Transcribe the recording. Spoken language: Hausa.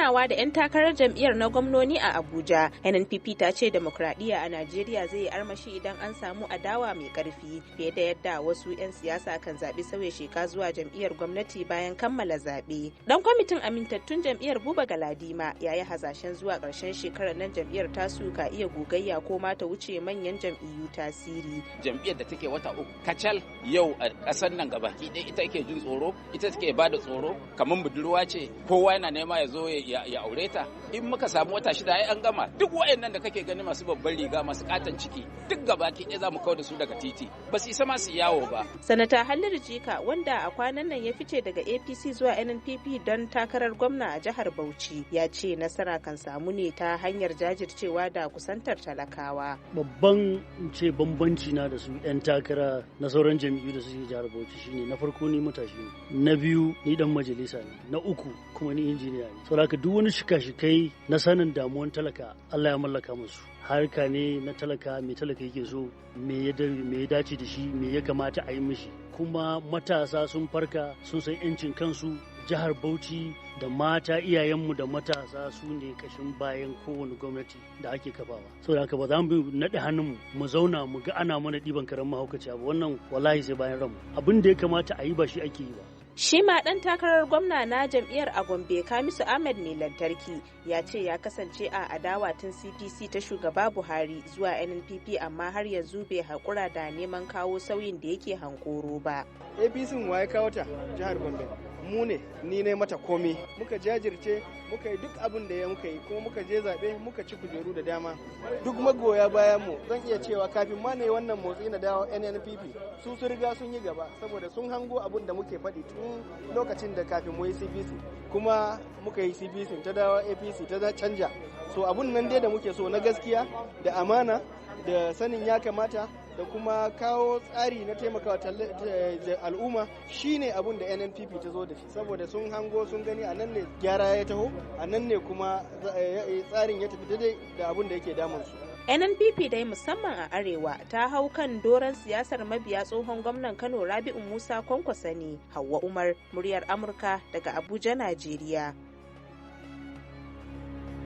ganawa da 'yan takarar jam'iyyar na gwamnoni a Abuja, NNPP ta ce demokradiyya a Najeriya zai yi armashi idan an samu adawa mai karfi fiye da yadda wasu 'yan siyasa kan zaɓi sauya sheka zuwa jam'iyyar gwamnati bayan kammala zaɓe. Dan kwamitin amintattun jam'iyyar Buba Galadima ya yi hasashen zuwa ƙarshen shekarar nan jam'iyyar tasu ka iya gogayya ko ma ta wuce manyan jam'iyyu tasiri. Jam'iyyar da take wata uku kacal yau a ƙasar nan gabaki ɗaya ita ke jin tsoro, ita take ba da tsoro, kamar budurwa ce kowa yana nema ya zo ya aure ta. In muka samu wata shida ai an gama duk wayannan da kake gani masu babban riga masu katon ciki duk gabaki ɗaya za mu kawo da su daga titi ba su isa masu yawo ba. Sanata Halliru Jika wanda a kwanan nan ya fice daga APC zuwa NNPP don takarar gwamna a jihar Bauchi ya ce nasara kan samu ne ta hanyar jajircewa da kusantar talakawa. Babban ce bambanci na da su 'yan takara na sauran jam'iyyu da suke jihar Bauchi shine na farko ni matashi ne, na biyu ni dan majalisa ne, na uku kuma ni injiniya ne. Saboda haka duk wani shika-shikai na sanin damuwan talaka Allah ya mallaka musu. Harka ne na talaka, mai talaka yake so, me ya dace da shi, me ya kamata a yi mishi. Kuma matasa sun farka sun san 'yancin kansu. Jihar Bauchi da mata iyayenmu da matasa su ne kashin bayan kowane gwamnati da ake kafawa. Saboda haka ba za mu naɗe hannunmu mu zauna mu ga ana mana ɗiban karen mahaukaciya ba, wannan wallahi sai bayan ranmu. Abin da ya kamata a yi ba shi ake yi ba. Shi ma ɗan takarar gwamna na jam'iyyar a Gombe Kamisu Ahmed mai lantarki ya ce ya kasance a adawa tun CPC ta shugaba Buhari zuwa NNPP amma har yanzu bai haƙura da neman kawo sauyin da yake hankoro ba. APC waye kawo ta jihar Gombe? Mu ne, ni ne mata komi. Muka jajirce, muka yi duk abin da muka yi, kuma muka je zaɓe muka ci kujeru da dama. Duk magoya bayan mu zan iya cewa kafin ma ne wannan motsi na dawo NNPP su riga sun yi gaba saboda sun hango abin da muke faɗi tun lokacin da kafin mu yi CPC. Kuma muka yi CPC ta dawo APC ta canja. So abun nan dai da muke so na gaskiya da amana da sanin ya kamata da kuma kawo tsari na taimakawa al'umma shine abun da NNPP ta zo da shi saboda sun hango sun gani a nan ne gyara ya taho a nan ne kuma tsarin ya tafi daidai da abun da yake damun su. NNPP dai musamman a arewa ta hau kan doron siyasar mabiya tsohon gwamnan Kano Rabi'u Musa Kwankwasa ne. Hauwa Umar, muryar Amurka daga Abuja, Najeriya.